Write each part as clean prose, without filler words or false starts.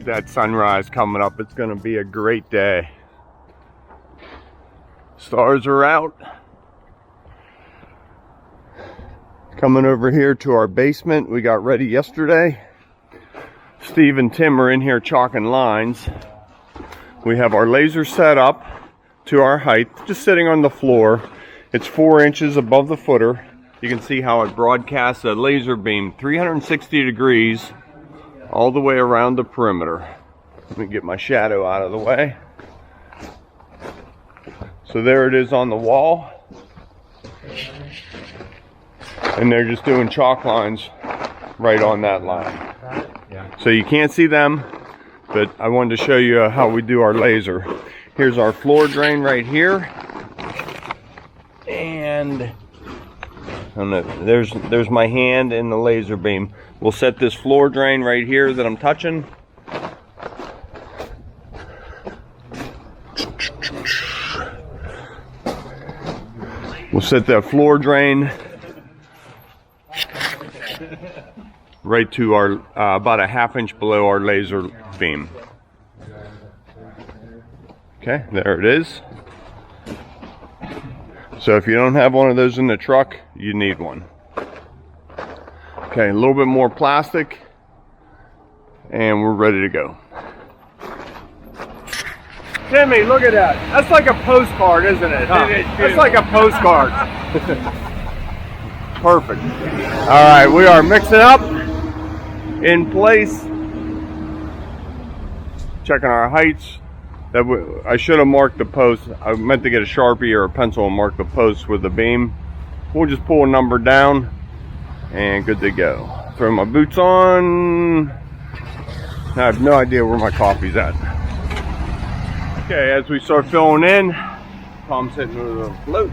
that sunrise coming up. It's going to be a great day. Stars are out. Coming over here to our basement. We got ready yesterday. Steve and Tim are in here chalking lines. We have our laser set up to our height, just sitting on the floor. It's 4 inches above the footer. You can see how it broadcasts a laser beam 360 degrees all the way around the perimeter. Let me get my shadow out of the way. So there it is on the wall. And they're just doing chalk lines right on that line. So you can't see them, but I wanted to show you how we do our laser. Here's our floor drain right here. And there's my hand in the laser beam. We'll set this floor drain right here that I'm touching. We'll set that floor drain right to our about a ½ inch below our laser beam. Okay, there it is. So if you don't have one of those in the truck, you need one. Okay, a little bit more plastic, and we're ready to go. Timmy, look at that. That's like a postcard, isn't it? Huh? That's like a postcard. Perfect. All right, we are mixing up in place. Checking our heights. I should have marked the post. I meant to get a Sharpie or a pencil and mark the post with the beam. We'll just pull a number down and good to go. Throw my boots on. I have no idea where my coffee's at. Okay, as we start filling in, Tom's hitting with a float.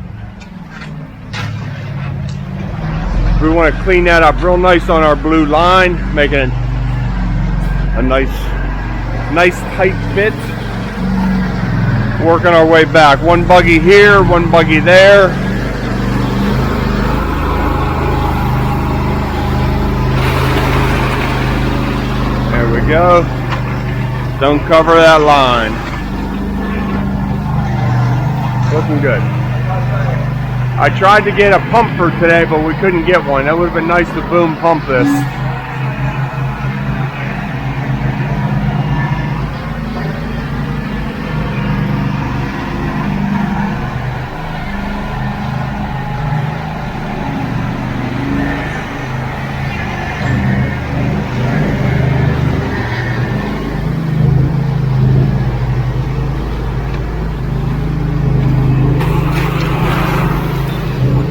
We want to clean that up real nice on our blue line, making it a nice tight fit. Working our way back. One buggy here, one buggy there. There we go. Don't cover that line. Looking good. I tried to get a pump for today, but we couldn't get one. That would have been nice to boom pump this.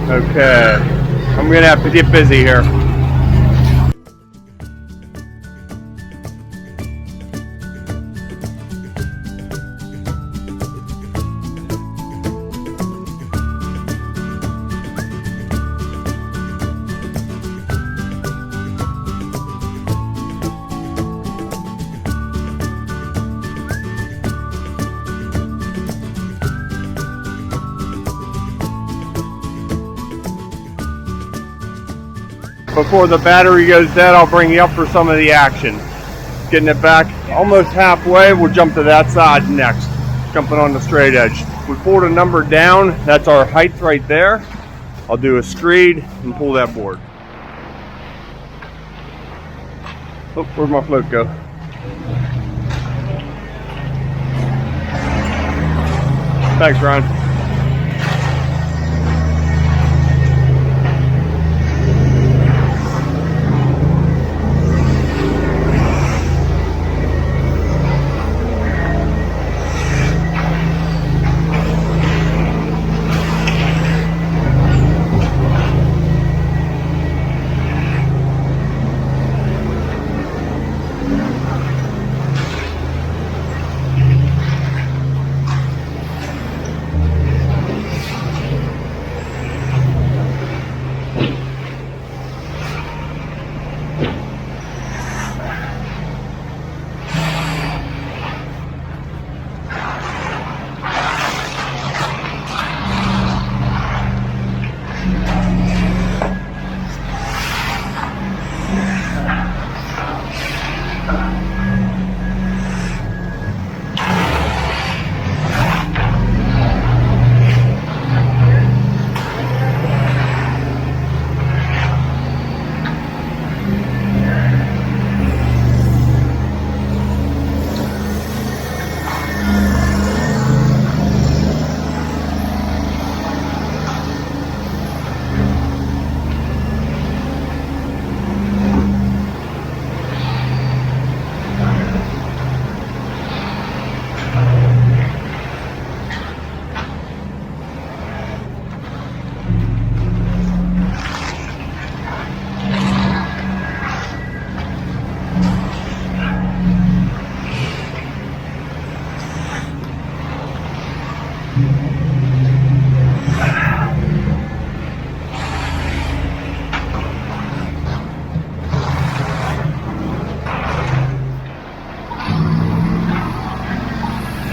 Okay, I'm gonna have to get busy here. Before the battery goes dead, I'll bring you up for some of the action. Getting it back almost halfway, we'll jump to that side next. Jumping on the straight edge. We pulled a number down, that's our height right there. I'll do a screed and pull that board. Oh, where'd my float go? Thanks, Ryan.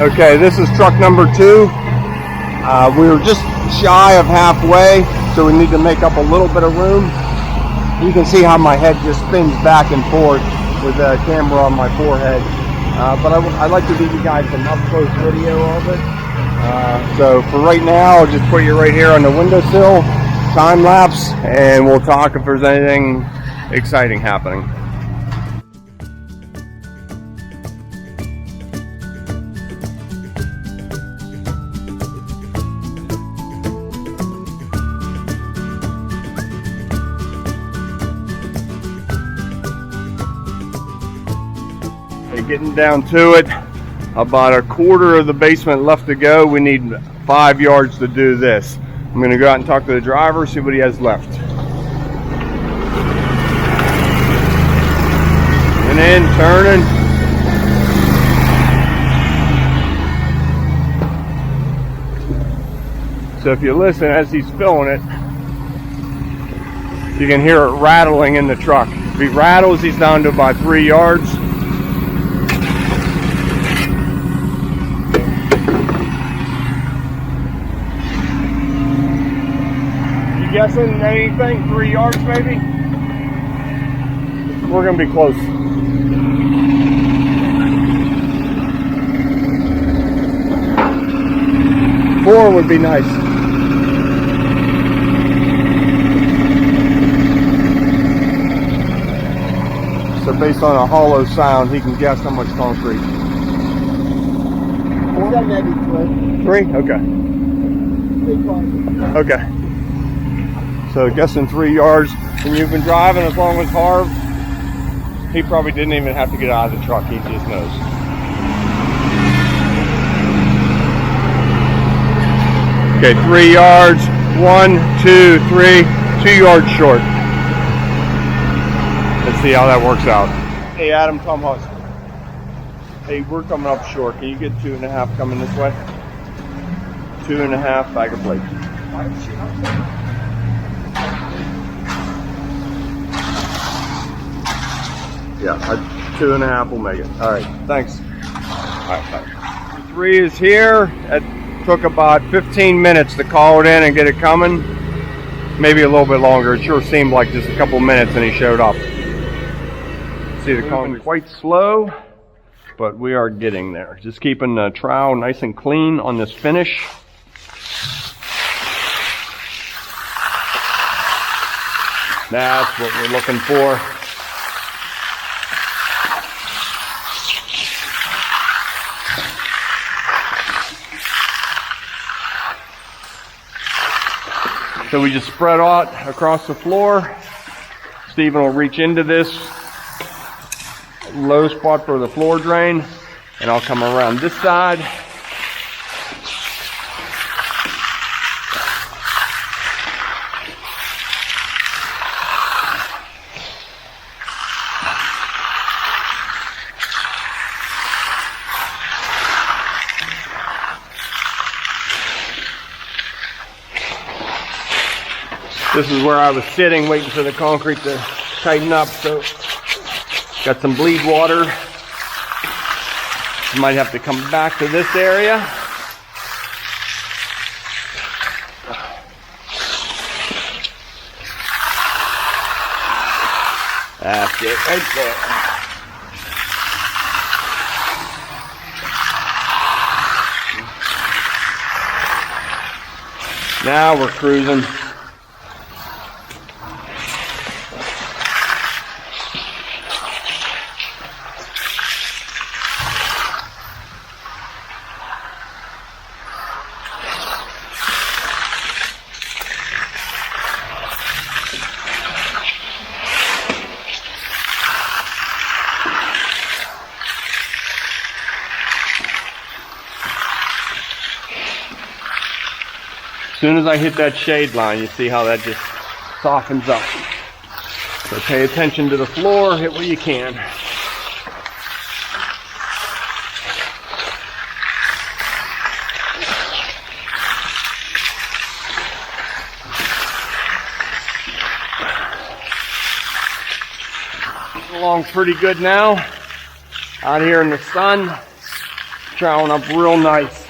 Okay, this is truck number 2. We were just shy of halfway, so we need to make up a little bit of room. You can see how my head just spins back and forth with the camera on my forehead. But I'd like to give you guys some up-close video of it. So for right now, I'll just put you right here on the windowsill, time lapse, and we'll talk if there's anything exciting happening. Getting down to it, about a quarter of the basement left to go. We need 5 yards to do this. I'm going to go out and talk to the driver, see what he has left. And in, turning. So if you listen as he's filling it, you can hear it rattling in the truck. If he rattles, he's down to about 3 yards. Guessing anything? 3 yards maybe? We're gonna be close. 4 would be nice. So based on a hollow sound, he can guess how much concrete. I said maybe 3. 3? Okay. 3 Okay. So guessing 3 yards, and you've been driving as long as Harv, he probably didn't even have to get out of the truck, he just knows. Okay, 3 yards, 1, 2, 3, 2 yards short. Let's see how that works out. Hey Adam, Tom Huss. Hey, we're coming up short. Can you get 2.5 coming this way? 2.5 bag of plates. Yeah, 2.5 will make it. All right, thanks. All right, bye. 3 is here. It took about 15 minutes to call it in and get it coming. Maybe a little bit longer. It sure seemed like just a couple minutes and he showed up. See, the concrete quite slow, but we are getting there. Just keeping the trowel nice and clean on this finish. That's what we're looking for. So we just spread out across the floor. Stephen will reach into this low spot for the floor drain, and I'll come around this side. This is where I was sitting waiting for the concrete to tighten up, so got some bleed water. Might have to come back to this area. That's it right there. Now we're cruising. As soon as I hit that shade line, you see how that just softens up. So pay attention to the floor, hit what you can. Getting along pretty good now. Out here in the sun. troweling up real nice.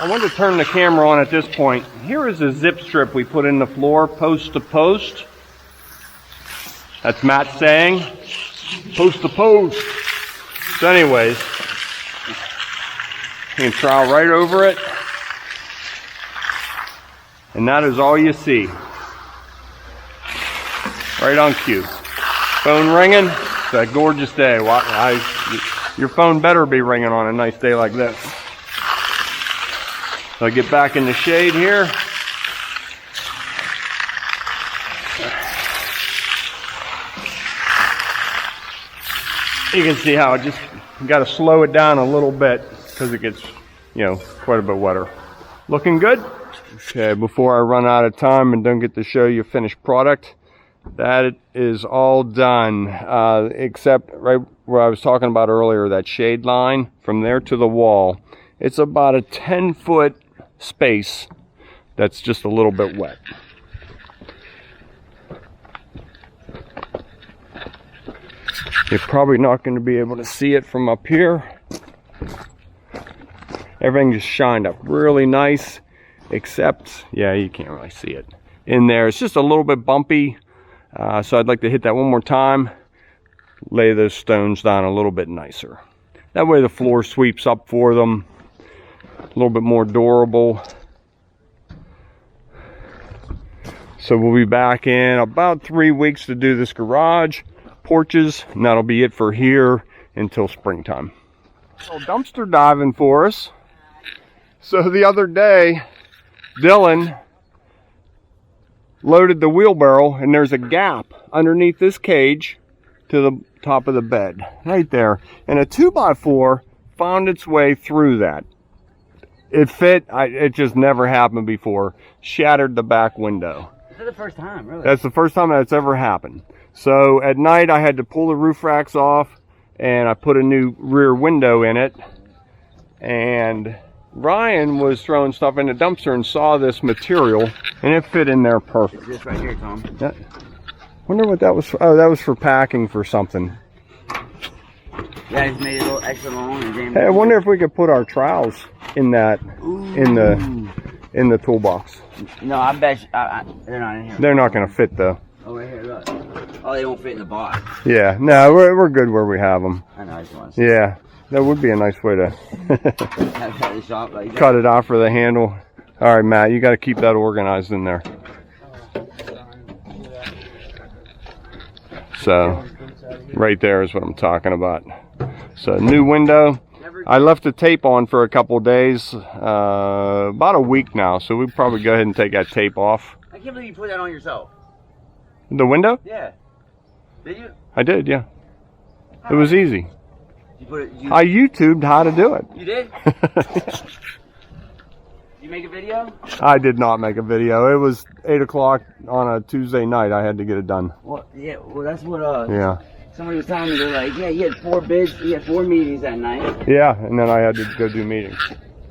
I wanted to turn the camera on at this point. Here is a zip strip we put in the floor, post to post. That's Matt saying, post to post. So anyways, you can trowel right over it. And that is all you see. Right on cue. Phone ringing. It's a gorgeous day. Your phone better be ringing on a nice day like this. So I get back in the shade here. You can see how it just, you got to slow it down a little bit because it gets, you know, quite a bit wetter. Looking good? Okay, before I run out of time and don't get to show you finished product, that is all done, except right where I was talking about earlier, that shade line from there to the wall. It's about a 10-foot space that's just a little bit wet. You're probably not going to be able to see it from up here. Everything just shined up really nice, except, yeah, you can't really see it in there. It's just a little bit bumpy. So I'd like to hit that one more time, lay those stones down a little bit nicer. That way the floor sweeps up for them, a little bit more durable. So we'll be back in about 3 weeks to do this garage, porches, and that'll be it for here until springtime. So dumpster diving for us. So the other day, Dylan loaded the wheelbarrow, and there's a gap underneath this cage to the top of the bed right there, and a 2x4 found its way through that. It fit. It just never happened before. Shattered the back window. This is the first time, really. That's the first time that's ever happened. So at night I had to pull the roof racks off, and I put a new rear window in it, and Ryan was throwing stuff in the dumpster and saw this material, and it fit in there perfect. This right here, Tom. Yeah. Wonder what that was for. Oh, that was for packing for something. Yeah, I just made it a little extra long. And Hey, I wonder if we could put our trowels in that, in the toolbox. No, I bet you, they're not in here. They're not going to fit though. Oh, right here, look. Oh, they won't fit in the box. Yeah, no, we're good where we have them. I know, I just want to see. Yeah, that would be a nice way to Have the shop like that. cut it off for the handle. All right, Matt, you got to keep that organized in there. So, right there is what I'm talking about. So, new window. I left the tape on for a couple days, about a week now. So, we'll probably go ahead and take that tape off. I can't believe you put that on yourself. The window? Yeah. Did you? I did, yeah. It was easy. You put it, I YouTubed how to do it. You did? You make a video? I did not make a video. It was 8 o'clock on a Tuesday night. I had to get it done. Well, yeah. Well, that's what. Yeah. Somebody was telling me, they're like, yeah, he had 4 bids. He had 4 meetings that night. Yeah, and then I had to go do meetings.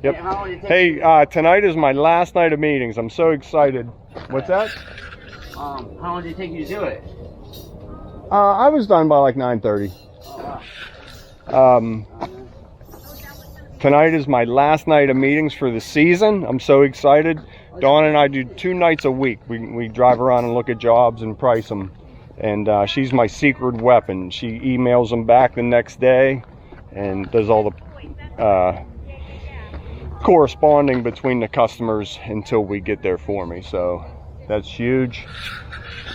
Yep. Yeah, how long did it take you? Hey, tonight is my last night of meetings. I'm so excited. What's that? How long did it take you to do it? I was done by like 9:30. Oh, wow. Tonight is my last night of meetings for the season. I'm so excited. Dawn and I do 2 nights a week. We drive around and look at jobs and price them. And she's my secret weapon. She emails them back the next day and does all the corresponding between the customers until we get there for me. So that's huge.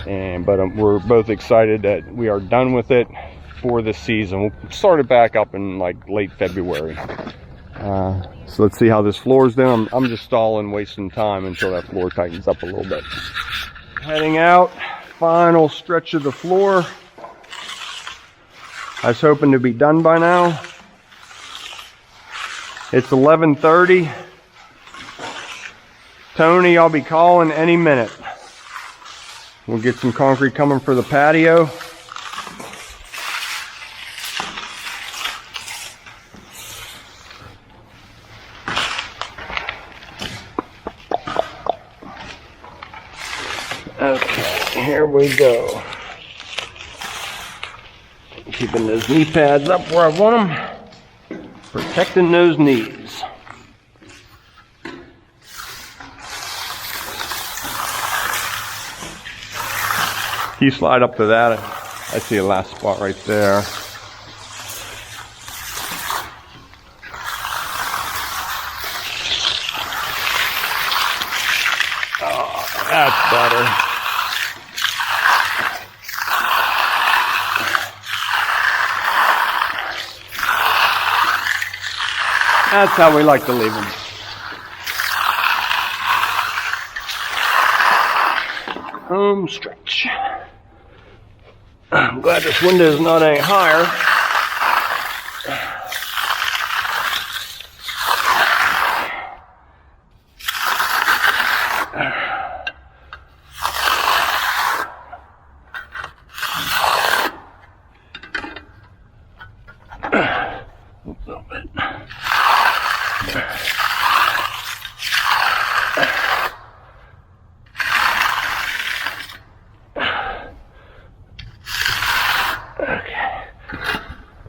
But we're both excited that we are done with it for this season. We'll start it back up in like late February. So let's see how this floor's doing. I'm just stalling, wasting time until that floor tightens up a little bit. Heading out, final stretch of the floor. I was hoping to be done by now. It's 11:30. Tony, I'll be calling any minute. We'll get some concrete coming for the patio. Okay, here we go. Keeping those knee pads up where I want them. Protecting those knees. You slide up to that. I see a last spot right there. Oh, that's better. That's how we like to leave them. Home stretch. I'm glad this window is not any higher. A little bit.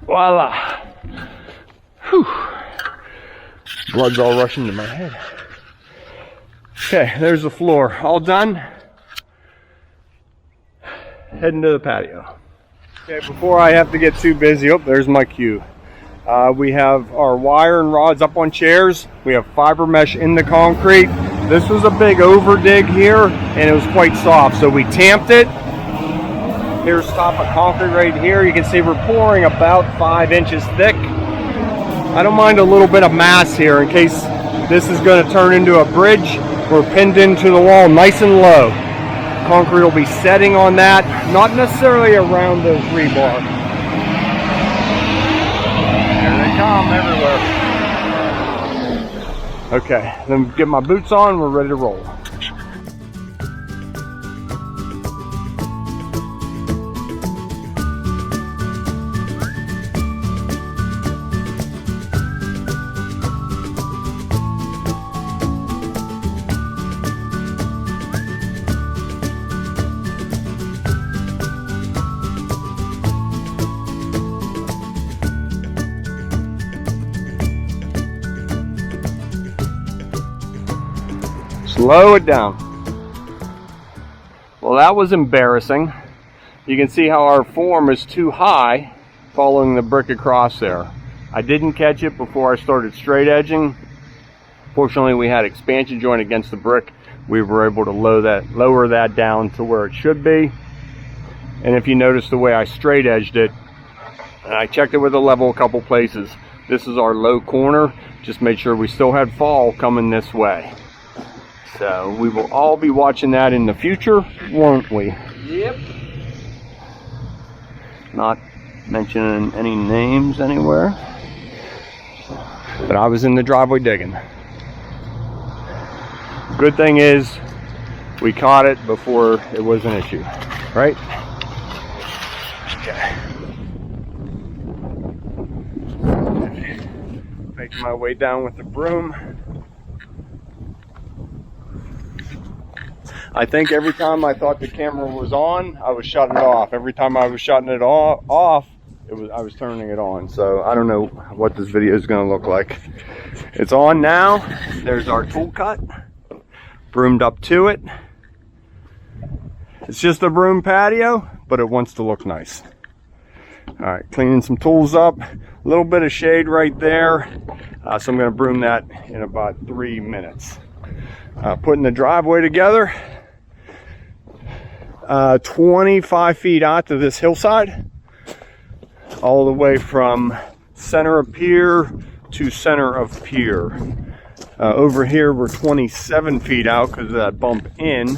Voila. Whew. Blood's all rushing to my head. Okay, there's the floor. All done. Heading to the patio. Okay, before I have to get too busy, oh, there's my cue. We have our wire and rods up on chairs. We have fiber mesh in the concrete. This was a big over dig here, and it was quite soft, so we tamped it. Here's top of concrete right here. You can see we're pouring about 5 inches thick. I don't mind a little bit of mass here in case this is going to turn into a bridge. We're pinned into the wall nice and low. Concrete will be setting on that, not necessarily around those rebar. Here they come everywhere. Okay, then get my boots on, we're ready to roll. Slow it down. Well, that was embarrassing. You can see how our form is too high following the brick across there. I didn't catch it before I started straight edging. Fortunately, we had expansion joint against the brick. We were able to lower that down to where it should be. And if you notice the way I straight edged it, and I checked it with a level a couple places, this is our low corner. Just made sure we still had fall coming this way. So we will all be watching that in the future, won't we? Yep. Not mentioning any names anywhere, but I was in the driveway digging. Good thing is we caught it before it was an issue, right? Okay. Making my way down with the broom. I think every time I thought the camera was on, I was shutting it off. Every time I was shutting it off, I was turning it on. So I don't know what this video is going to look like. It's on now. There's our tool cut, broomed up to it. It's just a broom patio, but it wants to look nice. All right, cleaning some tools up. A little bit of shade right there. So I'm going to broom that in about 3 minutes. Putting the driveway together. 25 feet out to this hillside, all the way from center of pier to center of pier. Over here we're 27 feet out because of that bump in,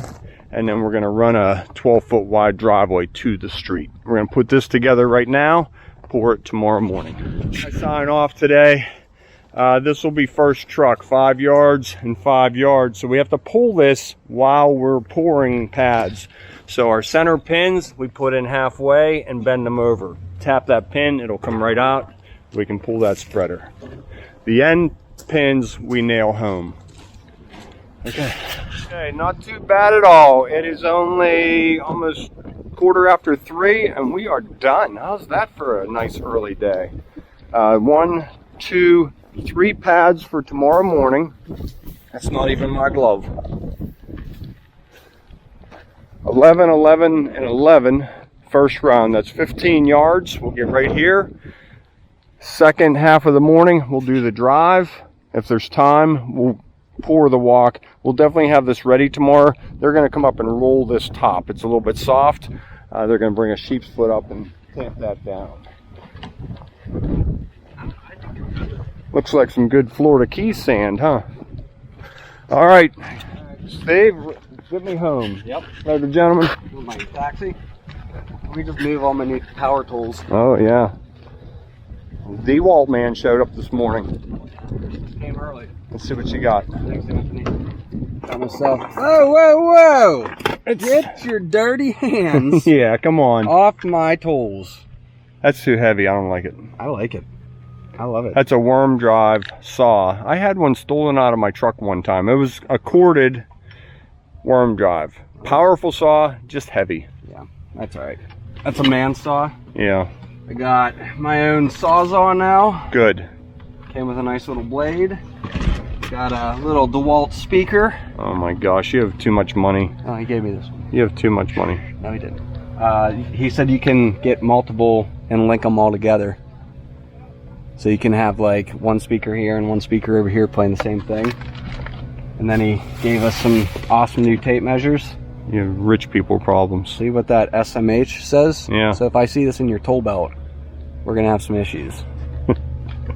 and then we're going to run a 12-foot wide driveway to the street. We're going to put this together right now, pour it tomorrow morning. I sign off today. This will be first truck, 5 yards and 5 yards. So we have to pull this while we're pouring pads. So our center pins, we put in halfway and bend them over. Tap that pin, it'll come right out. We can pull that spreader. The end pins, we nail home. Okay. Okay, not too bad at all. It is only almost 3:15 and we are done. How's that for a nice early day? One to 3 pads for tomorrow morning. That's not even my glove. 11, 11, and 11 first round. That's 15 yards. We'll get right here. Second half of the morning, we'll do the drive. If there's time, we'll pour the walk. We'll definitely have this ready tomorrow. They're going to come up and roll this top. It's a little bit soft. They're going to bring a sheep's foot up and tamp that down. Looks like some good Florida Keys sand, huh? All right, Steve, get me home. Yep. Later, gentlemen. My taxi. We just move all my new power tools. Oh, yeah. DeWalt man showed up this morning. Came early. Let's see what you got. Thanks, Anthony. Got myself. Whoa, whoa, whoa! Get your dirty hands Yeah, come on. off my tools. That's too heavy. I don't like it. I like it. I love it. That's a worm drive saw. I had one stolen out of my truck one time. It was a corded worm drive. Powerful saw, just heavy. Yeah, that's all right. That's a man saw. Yeah, I got my own sawzall now. good. Came with a nice little blade. Got a little DeWalt speaker. Oh my gosh, you have too much money. Oh, he gave me this one. You have too much money. No, he didn't. He said you can get multiple and link them all together. So you can have like one speaker here and one speaker over here playing the same thing. And then he gave us some awesome new tape measures. You have rich people problems. See what that SMH says? Yeah. So if I see this in your toll belt, we're gonna have some issues.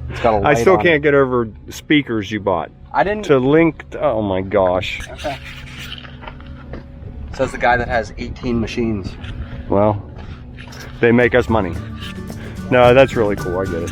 It's got a light I still on can't it. get over speakers you bought. I didn't. To link, oh my gosh. Okay. Says the guy that has 18 machines. Well, they make us money. No, that's really cool. I get it.